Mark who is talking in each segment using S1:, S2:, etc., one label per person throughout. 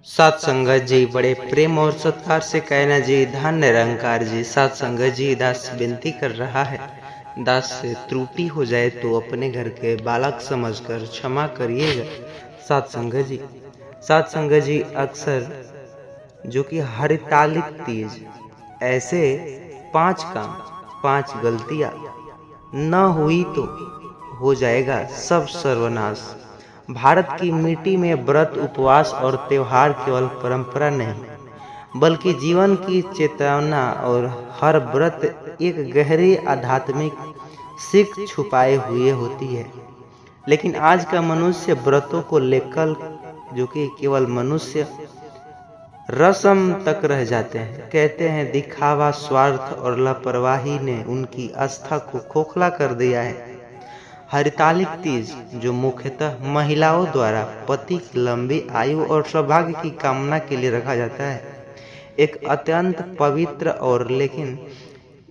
S1: सात संगत जी बड़े प्रेम और सत्कार से कहना जी धन निरंकार जी। सात संगत जी दास विनती कर रहा है, दास से त्रुटि हो जाए तो अपने घर के बालक समझकर क्षमा करिएगा। सात संगत जी, सात संगत जी अक्सर जो कि हरितालिक तीज ऐसे 5 काम 5 गलतियां न हुई तो हो जाएगा सब सर्वनाश। भारत की मिट्टी में व्रत उपवास और त्योहार केवल परंपरा नहीं बल्कि जीवन की चेतना और हर व्रत एक गहरी आध्यात्मिक सीख छुपाए हुए होती है। लेकिन आज का मनुष्य व्रतों को लेकर जो कि केवल मनुष्य रस्म तक रह जाते हैं। कहते हैं दिखावा, स्वार्थ और लापरवाही ने उनकी आस्था को खोखला कर दिया है। हरितालिक तीज जो मुख्यतः महिलाओं द्वारा पति की लंबी आयु और सौभाग्य की कामना के लिए रखा जाता है, एक अत्यंत पवित्र और लेकिन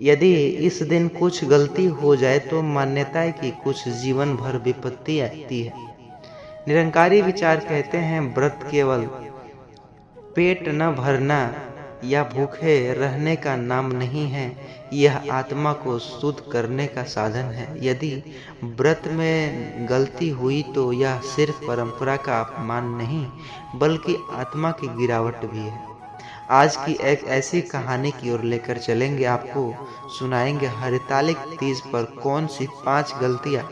S1: यदि इस दिन कुछ गलती हो जाए तो मान्यता है कि कुछ जीवन भर विपत्ति आती है। निरंकारी विचार कहते हैं व्रत केवल पेट न भरना या भूखे रहने का नाम नहीं है, यह आत्मा को शुद्ध करने का साधन है। यदि व्रत में गलती हुई तो यह सिर्फ परंपरा का अपमान नहीं बल्कि आत्मा की गिरावट भी है। आज की एक ऐसी कहानी की ओर लेकर चलेंगे, आपको सुनाएंगे हरितालिक तीज पर कौन सी 5 गलतियां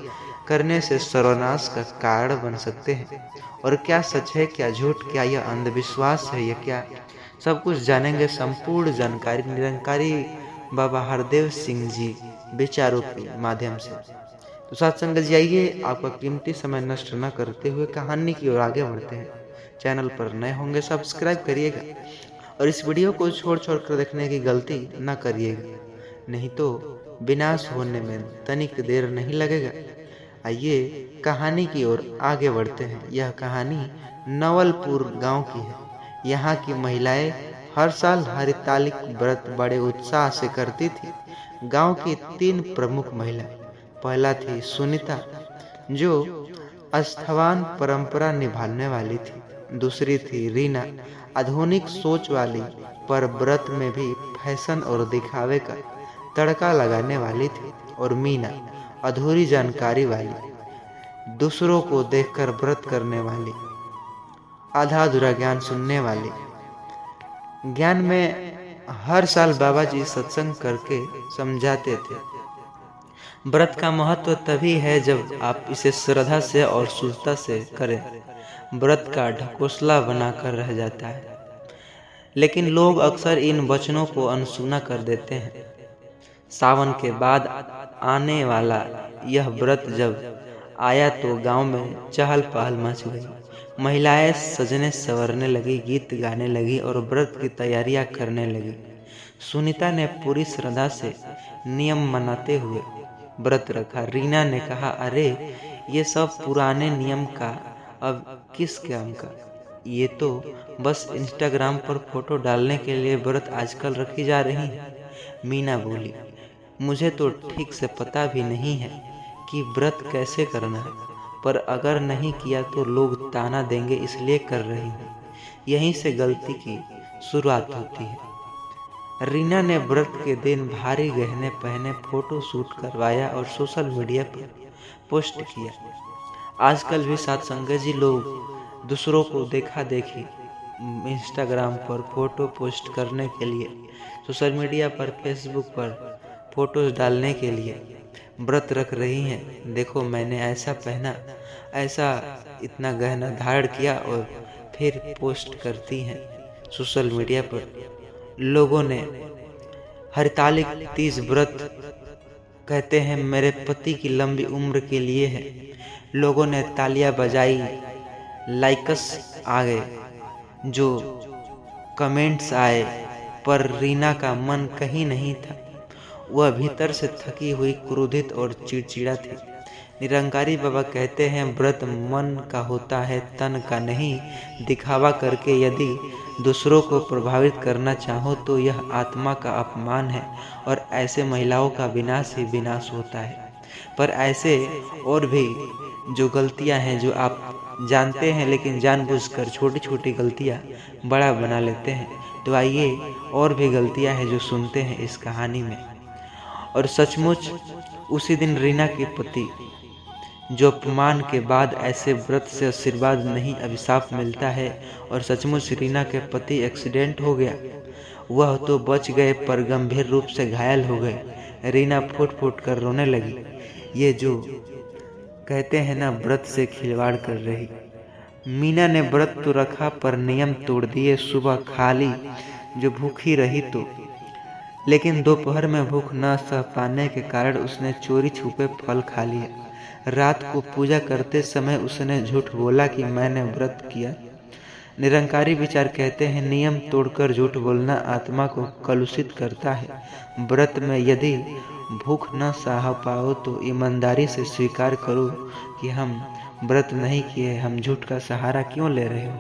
S1: करने से सर्वनाश का कारण बन सकते हैं और क्या सच है, क्या झूठ, क्या यह अंधविश्वास है या क्या, सब कुछ जानेंगे। संपूर्ण जानकारी निरंकारी बाबा हरदेव सिंह जी विचारों के माध्यम से। तो साथ संगत जी आइए, आपका कीमती समय नष्ट न करते हुए कहानी की ओर आगे बढ़ते हैं। चैनल पर नए होंगे सब्सक्राइब करिएगा और इस वीडियो को छोड़ कर देखने की गलती न करिएगा, नहीं तो विनाश होने में तनिक देर नहीं लगेगा। आइए कहानी की ओर आगे बढ़ते हैं। यह कहानी नवलपुर गांव की है। यहाँ की महिलाएं हर साल हरितालिक व्रत बड़े उत्साह से करती थी। गांव की 3 प्रमुख महिलाएं, पहला थी सुनीता जो अस्थवान परंपरा निभाने वाली थी। दूसरी थी रीना, आधुनिक सोच वाली पर व्रत में भी फैशन और दिखावे का तड़का लगाने वाली थी। और मीना, अधूरी जानकारी वाली, दूसरों को देखकर व्रत करने वाली, आधा अधूरा ज्ञान सुनने वाली। ज्ञान में हर साल बाबा जी सत्संग करके समझाते थे, व्रत का महत्व तभी है जब आप इसे श्रद्धा से और शुद्धता से करें। व्रत का ढकोसला बनाकर रह जाता है, लेकिन लोग अक्सर इन वचनों को अनसुना कर देते हैं। सावन के बाद आने वाला यह व्रत जब आया तो गांव में चहल पहल मच गई। महिलाएं सजने संवरने लगी, गीत गाने लगी और व्रत की तैयारियां करने लगी। सुनीता ने पूरी श्रद्धा से नियम मनाते हुए व्रत रखा। रीना ने कहा, अरे ये सब पुराने नियम का अब किस काम का, ये तो बस इंस्टाग्राम पर फोटो डालने के लिए व्रत आजकल रखी जा रही है। मीना बोली, मुझे तो ठीक से पता भी नहीं है कि व्रत कैसे करना है, पर अगर नहीं किया तो लोग ताना देंगे इसलिए कर रही हूँ। यहीं से गलती की शुरुआत होती है। रीना ने व्रत के दिन भारी गहने पहने फोटो शूट करवाया और सोशल मीडिया पर पोस्ट किया। आजकल भी साथ संगत जी लोग दूसरों को देखा देखी इंस्टाग्राम पर फोटो पोस्ट करने के लिए, सोशल मीडिया पर फेसबुक पर फोटोज डालने के लिए व्रत रख रही हैं। देखो मैंने ऐसा पहना, ऐसा इतना गहना धारण किया और फिर पोस्ट करती हैं सोशल मीडिया पर। लोगों ने हरितालिक तीज व्रत कहते हैं मेरे पति की लंबी उम्र के लिए है। लोगों ने तालियां बजाई, लाइक्स आ गए, जो कमेंट्स आए, पर रीना का मन कहीं नहीं था। वह भीतर से थकी हुई, क्रोधित और चिड़चिड़ा थी। निरंकारी बाबा कहते हैं व्रत मन का होता है, तन का नहीं। दिखावा करके यदि दूसरों को प्रभावित करना चाहो तो यह आत्मा का अपमान है और ऐसे महिलाओं का विनाश ही विनाश होता है। पर ऐसे और भी जो गलतियां हैं जो आप जानते हैं, लेकिन जानबूझकर छोटी छोटी गलतियाँ बड़ा बना लेते हैं। तो आइए और भी गलतियाँ हैं जो सुनते हैं इस कहानी में। और सचमुच उसी दिन रीना के पति, जो अपमान के बाद ऐसे व्रत से आशीर्वाद नहीं अभिशाप मिलता है, और सचमुच रीना के पति एक्सीडेंट हो गया। वह तो बच गए पर गंभीर रूप से घायल हो गए। रीना फूट फूट कर रोने लगी। ये जो कहते हैं ना, व्रत से खिलवाड़ कर रही। मीना ने व्रत तो रखा पर नियम तोड़ दिए। सुबह खा ली जो भूखी रही तो, लेकिन दोपहर में भूख न सह पाने के कारण उसने चोरी छुपे फल खा लिया। रात को पूजा करते समय उसने झूठ बोला कि मैंने व्रत किया। निरंकारी विचार कहते हैं, नियम तोड़कर झूठ बोलना आत्मा को कलुषित करता है। व्रत में यदि भूख न सह पाओ तो ईमानदारी से स्वीकार करो कि हम व्रत नहीं किए, हम झूठ का सहारा क्यों ले रहे हो।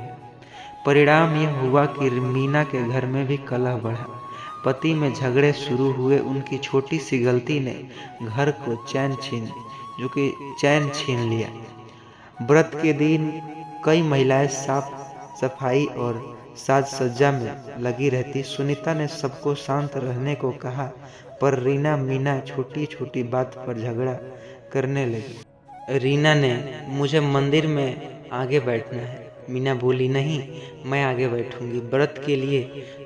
S1: परिणाम यह हुआ कि मीना के घर में भी कलह बढ़ा। पति में झगड़े शुरू हुए। उनकी छोटी सी गलती ने घर को चैन छीन लिया। व्रत के दिन कई महिलाएं साफ सफाई और साज सज्जा में लगी रहती। सुनीता ने सबको शांत रहने को कहा, पर रीना मीना छोटी छोटी बात पर झगड़ा करने लगी। रीना ने, मुझे मंदिर में आगे बैठना है। मीना बोली, नहीं, मैं आगे बैठूंगी।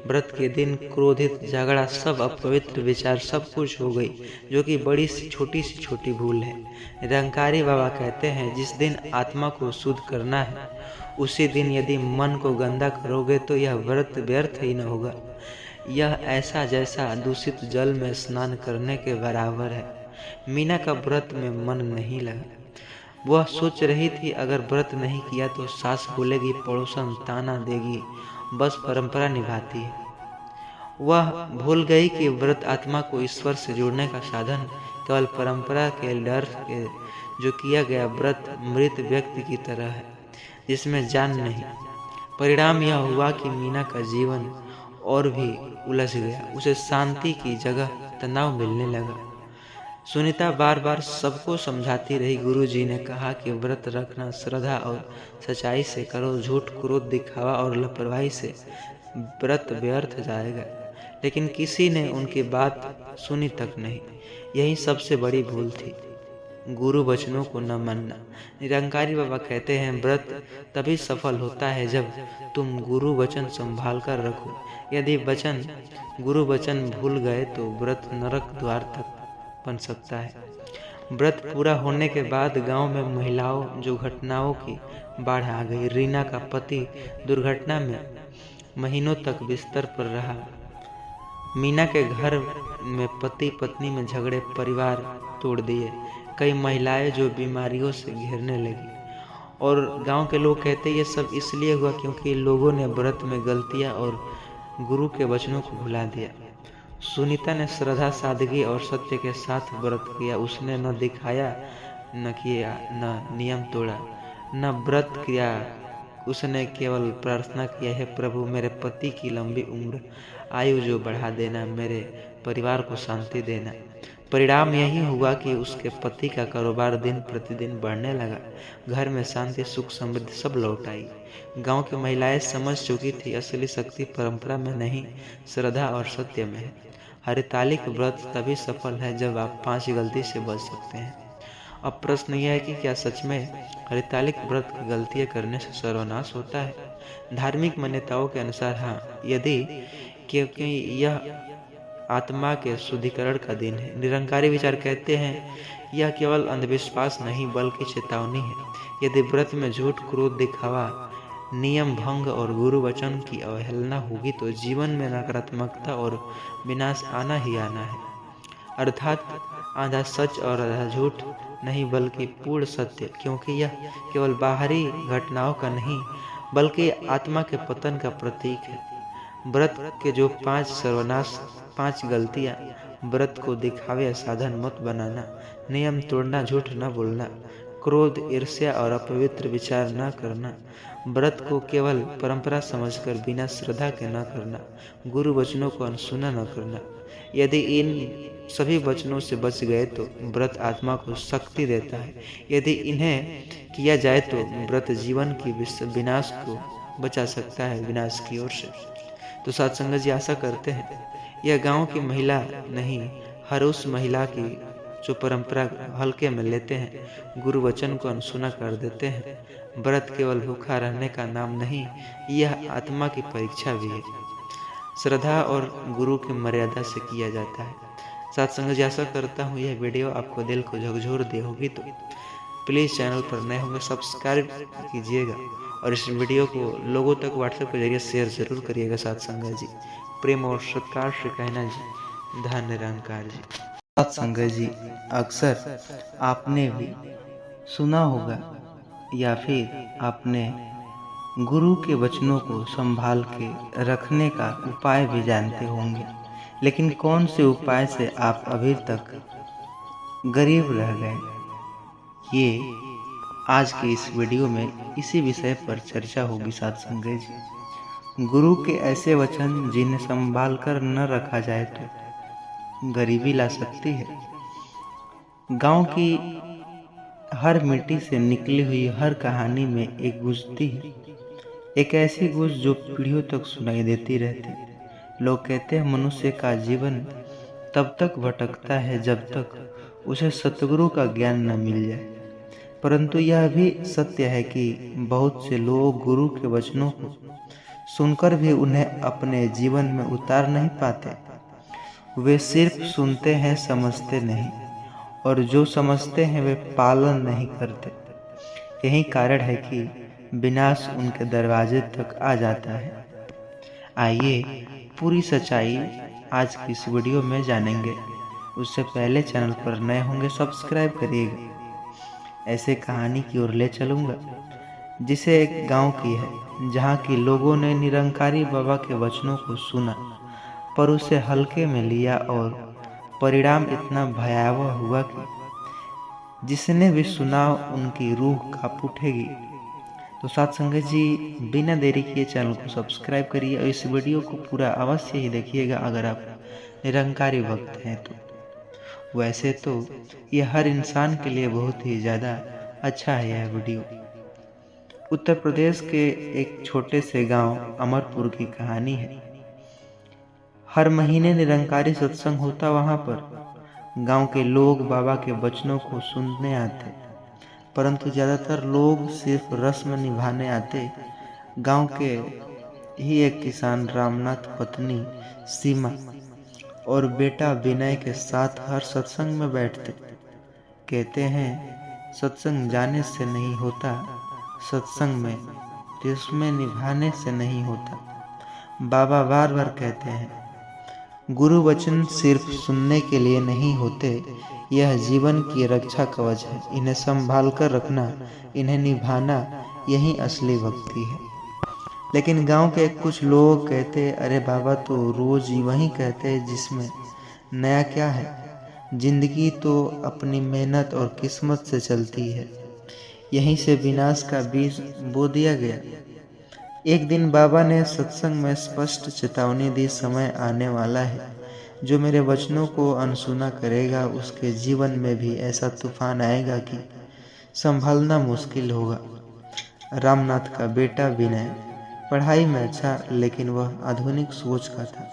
S1: व्रत के दिन क्रोधित, झगड़ा, सब अपवित्र विचार, सब कुछ हो गई, जो कि बड़ी सी छोटी भूल है। निरंकारी बाबा कहते हैं, जिस दिन आत्मा को शुद्ध करना है उसी दिन यदि मन को गंदा करोगे तो यह व्रत व्यर्थ ही न होगा। यह ऐसा जैसा दूषित जल में स्नान करने के बराबर है। मीना का व्रत में मन नहीं लगा। वह सोच रही थी, अगर व्रत नहीं किया तो सास बोलेगी, पड़ोसन ताना देगी, बस परंपरा निभाती है। वह भूल गई कि व्रत आत्मा को ईश्वर से जोड़ने का साधन, केवल परंपरा के डर के जो किया गया व्रत मृत व्यक्ति की तरह है, जिसमें जान नहीं। परिणाम यह हुआ कि मीना का जीवन और भी उलझ गया। उसे शांति की जगह तनाव मिलने लगा। सुनीता बार बार सबको समझाती रही। गुरुजी ने कहा कि व्रत रखना श्रद्धा और सच्चाई से करो, झूठ, क्रोध, दिखावा और लापरवाही से व्रत व्यर्थ जाएगा। लेकिन किसी ने उनकी बात सुनी तक नहीं। यही सबसे बड़ी भूल थी, गुरु वचनों को न मानना। निरंकारी बाबा कहते हैं, व्रत तभी सफल होता है जब तुम गुरु वचन संभाल कर रखो। यदि गुरु वचन भूल गए तो व्रत नरक द्वार तक बन सकता है। व्रत पूरा होने के बाद गांव में महिलाओं जो घटनाओं की बाढ़ आ गई। रीना का पति दुर्घटना में महीनों तक बिस्तर पर रहा। मीना के घर में पति पत्नी में झगड़े परिवार तोड़ दिए। कई महिलाएं जो बीमारियों से घेरने लगी। और गांव के लोग कहते ये सब इसलिए हुआ क्योंकि लोगों ने व्रत में गलतियां और गुरु के वचनों को भुला दिया। सुनीता ने श्रद्धा, सादगी और सत्य के साथ व्रत किया। उसने न दिखाया, न किया, न नियम तोड़ा, न व्रत किया। उसने केवल प्रार्थना किया, है प्रभु मेरे पति की लंबी उम्र आयु जो बढ़ा देना, मेरे परिवार को शांति देना। परिणाम यही हुआ कि उसके पति का कारोबार दिन प्रतिदिन बढ़ने लगा। घर में शांति, सुख, समृद्धि सब लौट आई। गांव की महिलाएं समझ चुकी थी, असली शक्ति परंपरा में नहीं, श्रद्धा और सत्य में है। हरितालिक व्रत तभी सफल है जब आप 5 गलती से बच सकते हैं। अब प्रश्न यह है कि क्या सच में हरितालिक व्रत की गलतियां करने से सर्वनाश होता है? धार्मिक मान्यताओं के अनुसार हाँ, यदि क्योंकि यह आत्मा के शुद्धिकरण का दिन है। निरंकारी विचार कहते हैं यह केवल अंधविश्वास नहीं बल्कि चेतावनी है। यदि व्रत में झूठ, क्रोध, दिखावा, नियम भंग और गुरु वचन की अवहेलना होगी तो जीवन में नकारात्मकता और विनाश आना ही आना है। अर्थात आधा सच और आधा झूठ नहीं बल्कि पूर्ण सत्य, क्योंकि यह केवल बाहरी घटनाओं का नहीं बल्कि आत्मा के पतन का प्रतीक है। व्रत के जो 5 सर्वनाश, 5 गलतियाँ, व्रत को दिखावे या साधन मत बनाना, नियम तोड़ना, झूठ न बोलना, क्रोध, ईर्ष्या और अपवित्र विचार न करना, व्रत को केवल परंपरा समझकर बिना श्रद्धा के न करना, गुरु वचनों को अनसुना न करना। यदि इन सभी वचनों से बच गए तो व्रत आत्मा को शक्ति देता है। यदि इन्हें किया जाए तो व्रत जीवन की विनाश को बचा सकता है, विनाश की ओर से। तो साथ संगत जी, आशा करते हैं यह गांव की महिला नहीं, हर उस महिला की जो परंपरा हल्के में लेते हैं, गुरु वचन को अनसुना कर देते हैं। व्रत केवल भूखा रहने का नाम नहीं, यह आत्मा की परीक्षा भी है। श्रद्धा और गुरु की मर्यादा से किया जाता है। साथ संगत जी, आशा करता हूँ यह वीडियो आपको दिल को झकझोर दी होगी। तो प्लीज़ चैनल पर नए होंगे सब्सक्राइब कीजिएगा और इस वीडियो को लोगों तक व्हाट्सएप के जरिए शेयर जरूर करिएगा। साथ संगत जी, प्रेम और सत्कार से कहना जी, धन निरंकार जी। साथ संगत जी, अक्सर आपने भी सुना होगा या फिर आपने गुरु के वचनों को संभाल के रखने का उपाय भी जानते होंगे, लेकिन कौन से उपाय से आप अभी तक गरीब रह गए, ये आज के इस वीडियो में इसी विषय पर चर्चा होगी। साथ संगत जी, गुरु के ऐसे वचन जिन्हें संभाल कर न रखा जाए तो गरीबी ला सकती है। गांव की हर मिट्टी से निकली हुई हर कहानी में एक गुजती है, एक ऐसी गुज जो पीढ़ियों तक सुनाई देती रहती। लोग कहते हैं मनुष्य का जीवन तब तक भटकता है जब तक उसे सतगुरु का ज्ञान न मिल जाए, परंतु यह भी सत्य है कि बहुत से लोग गुरु के वचनों को सुनकर भी उन्हें अपने जीवन में उतार नहीं पाते। वे सिर्फ सुनते हैं, समझते नहीं, और जो समझते हैं वे पालन नहीं करते। यही कारण है कि विनाश उनके दरवाजे तक आ जाता है। आइए पूरी सच्चाई आज की इस वीडियो में जानेंगे। उससे पहले चैनल पर नए होंगे सब्सक्राइब करिएगा। ऐसे कहानी की ओर ले चलूँगा जिसे एक गांव की है, जहां की लोगों ने निरंकारी बाबा के वचनों को सुना पर उसे हल्के में लिया और परिणाम इतना भयावह हुआ कि जिसने भी सुना उनकी रूह कांप उठेगी। तो साथ संगत जी, बिना देरी किए चैनल को सब्सक्राइब करिए और इस वीडियो को पूरा अवश्य ही देखिएगा अगर आप निरंकारी भक्त हैं तो। वैसे तो यह हर इंसान के लिए बहुत ही ज़्यादा अच्छा है। यह वीडियो उत्तर प्रदेश के एक छोटे से गांव अमरपुर की कहानी है। हर महीने निरंकारी सत्संग होता वहां पर। गांव के लोग बाबा के वचनों को सुनने आते, परंतु ज़्यादातर लोग सिर्फ रस्म निभाने आते। गांव के ही एक किसान रामनाथ पत्नी सीमा और बेटा विनय के साथ हर सत्संग में बैठते। कहते हैं सत्संग जाने से नहीं होता, सत्संग में रस्में निभाने से नहीं होता। बाबा बार बार कहते हैं गुरु वचन सिर्फ सुनने के लिए नहीं होते, यह जीवन की रक्षा कवच है। इन्हें संभाल कर रखना, इन्हें निभाना, यही असली भक्ति है। लेकिन गांव के कुछ लोग कहते, अरे बाबा तो रोज वही कहते जिसमें नया क्या है, जिंदगी तो अपनी मेहनत और किस्मत से चलती है। यहीं से विनाश का बीज बो दिया गया। एक दिन बाबा ने सत्संग में स्पष्ट चेतावनी दी, समय आने वाला है जो मेरे वचनों को अनसुना करेगा उसके जीवन में भी ऐसा तूफान आएगा कि संभलना मुश्किल होगा। रामनाथ का बेटा विनय पढ़ाई में अच्छा, लेकिन वह आधुनिक सोच का था।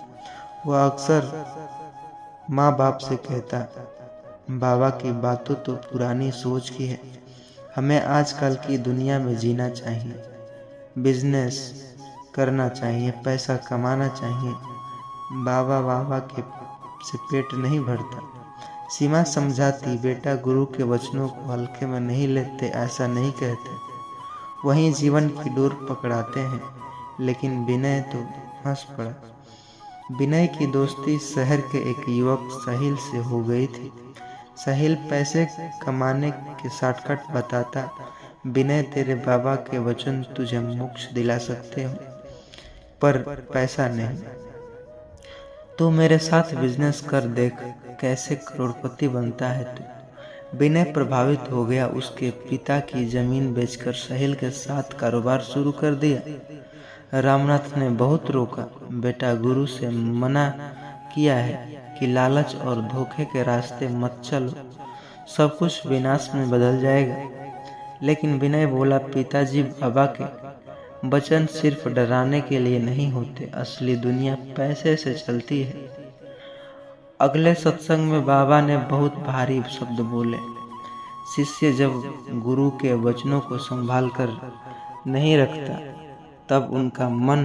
S1: वह अक्सर माँ बाप से कहता, बाबा की बातों तो पुरानी सोच की है, हमें आजकल की दुनिया में जीना चाहिए, बिजनेस करना चाहिए, पैसा कमाना चाहिए। बाबा के से पेट नहीं भरता। सीमा समझाती, बेटा गुरु के वचनों को हल्के में नहीं लेते, ऐसा नहीं कहते, वहीं जीवन की डोर पकड़ाते हैं। लेकिन विनय तो हंस पड़ा। विनय की दोस्ती शहर के एक युवक साहिल से हो गई थी। साहिल पैसे कमाने के शॉर्टकट बताता, विनय तेरे बाबा के वचन तुझे मोक्ष दिला सकते हो, पर पैसा नहीं। तू मेरे साथ बिजनेस कर देख, कैसे करोड़पति बनता है तू। विनय प्रभावित हो गया। उसके पिता की जमीन बेचकर साहिल के साथ कारोबार शुरू कर दिया। रामनाथ ने बहुत रोका, बेटा गुरु से मना किया है कि लालच और धोखे के रास्ते मत चलो, सब कुछ विनाश में बदल जाएगा। लेकिन विनय बोला, पिताजी, बाबा के वचन सिर्फ डराने के लिए नहीं होते, असली दुनिया पैसे से चलती है। अगले सत्संग में बाबा ने बहुत भारी शब्द बोले। शिष्य जब गुरु के वचनों को संभाल कर नहीं रखता तब उनका मन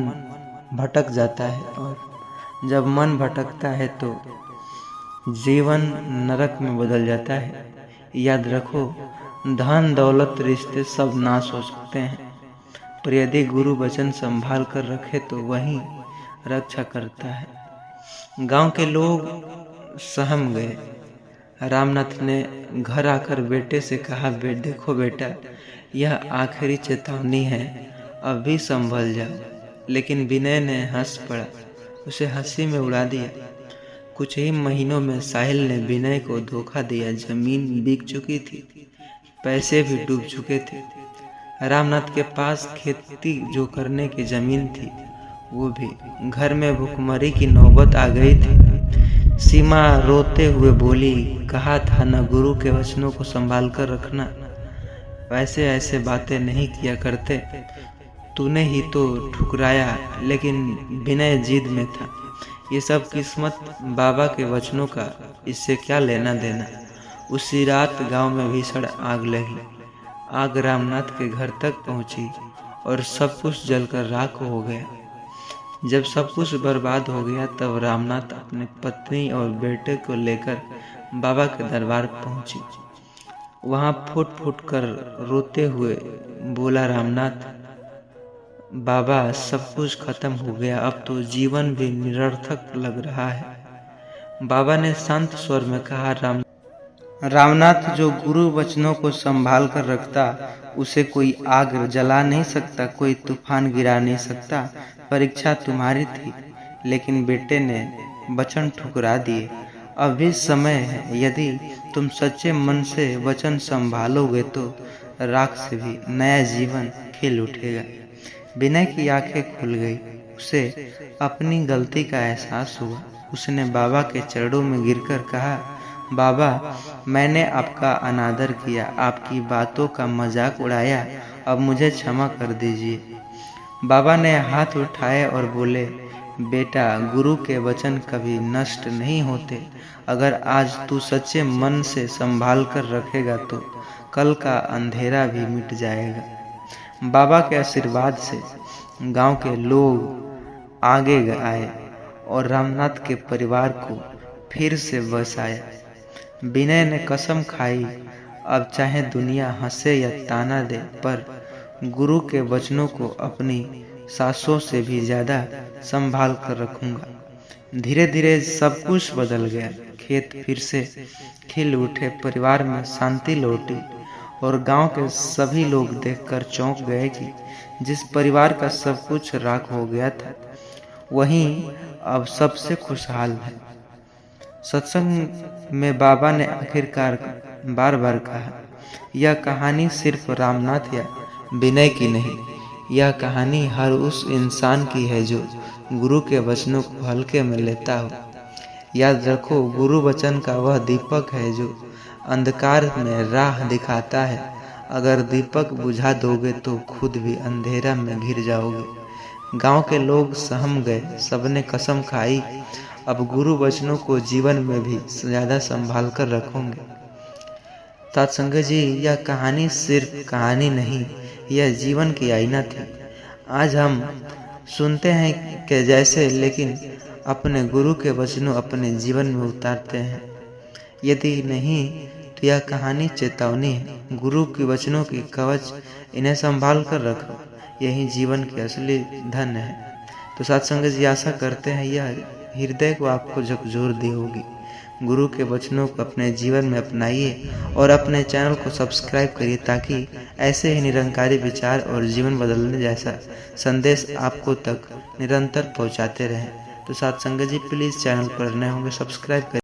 S1: भटक जाता है, और जब मन भटकता है तो जीवन नरक में बदल जाता है। याद रखो, धन दौलत रिश्ते सब नाश हो सकते हैं, पर यदि गुरु वचन संभाल कर रखे तो वही रक्षा करता है। गांव के लोग सहम गए। रामनाथ ने घर आकर बेटे से कहा, देखो बेटा, यह आखिरी चेतावनी है, अब भी संभल जाओ। लेकिन विनय ने हंस पड़ा, उसे हंसी में उड़ा दिया। कुछ ही महीनों में साहिल ने विनय को धोखा दिया। जमीन बिक चुकी थी, पैसे भी डूब चुके थे। रामनाथ के पास खेती जो करने की जमीन थी वो भी। घर में भुखमरी की नौबत आ गई थी। सीमा रोते हुए बोली, कहा था न गुरु के वचनों को संभाल कर रखना, वैसे ऐसे बातें नहीं किया करते, तूने ही तो ठुकराया। लेकिन विनय जिद में था, ये सब किस्मत बाबा के वचनों का, इससे क्या लेना देना। उसी रात गांव में भीषण आग लगी। आग रामनाथ के घर तक पहुंची और सब कुछ जलकर राख हो गया। जब सब कुछ बर्बाद हो गया तब रामनाथ अपनी पत्नी और बेटे को लेकर बाबा के दरबार पहुंची। वहां फूट फूट कर रोते हुए बोला, रामनाथ, बाबा, सब कुछ खत्म हो गया, अब तो जीवन भी निरर्थक लग रहा है। बाबा ने शांत स्वर में कहा, रामनाथ, जो गुरु वचनों को संभाल कर रखता उसे कोई आग जला नहीं सकता, कोई तूफान गिरा नहीं सकता। परीक्षा तुम्हारी थी, लेकिन बेटे ने वचन ठुकरा दिए। अब भी समय है, यदि तुम सच्चे मन से वचन संभालोगे तो राख से भी नया जीवन खिल उठेगा। विनय की आंखें खुल गई। उसे अपनी गलती का एहसास हुआ। उसने बाबा के चरणों में गिरकर कहा, बाबा, मैंने आपका अनादर किया, आपकी बातों का मजाक उड़ाया, अब मुझे क्षमा कर दीजिए। बाबा ने हाथ उठाए और बोले, बेटा, गुरु के वचन कभी नष्ट नहीं होते। अगर आज तू सच्चे मन से संभाल कर रखेगा तो कल का अंधेरा भी मिट जाएगा। बाबा के आशीर्वाद से गांव के लोग आगे आए और रामनाथ के परिवार को फिर से बसाया। विनय ने कसम खाई, अब चाहे दुनिया हंसे या ताना दे, पर गुरु के वचनों को अपनी सांसों से भी ज्यादा संभाल कर रखूंगा। धीरे धीरे सब कुछ बदल गया। खेत फिर से खिल उठे, परिवार में शांति लौटी और गांव के सभी लोग देखकर चौंक गए कि जिस परिवार का सब कुछ राख हो गया था वहीं अब सबसे खुशहाल है। सत्संग में बाबा ने आखिरकार बार बार कहा, यह कहानी सिर्फ रामनाथ या विनय की नहीं, यह कहानी हर उस इंसान की है जो गुरु के वचनों को हल्के में लेता हो। याद रखो, गुरु वचन का वह दीपक है जो अंधकार में राह दिखाता है। अगर दीपक बुझा दोगे तो खुद भी अंधेरा में घिर जाओगे। गांव के लोग सहम गए। सबने कसम खाई, अब गुरु वचनों को जीवन में भी ज्यादा संभाल कर रखोगे। सत्संग जी, यह कहानी सिर्फ कहानी नहीं, यह जीवन की आईना थी। आज हम सुनते हैं कि जैसे, लेकिन अपने गुरु के वचनों अपने जीवन में उतारते हैं। यदि नहीं तो यह कहानी चेतावनी है। गुरु के वचनों की कवच, इन्हें संभाल कर रखो, यही जीवन की असली धन है। तो सत्संग जी, आशा करते हैं यह हृदय को आपको झकझोर दी होगी। गुरु के वचनों को अपने जीवन में अपनाइए और अपने चैनल को सब्सक्राइब करिए ताकि ऐसे ही निरंकारी विचार और जीवन बदलने जैसा संदेश आपको तक निरंतर पहुंचाते रहें। तो सत्संग जी, प्लीज़ चैनल पर नए होंगे सब्सक्राइब करिए।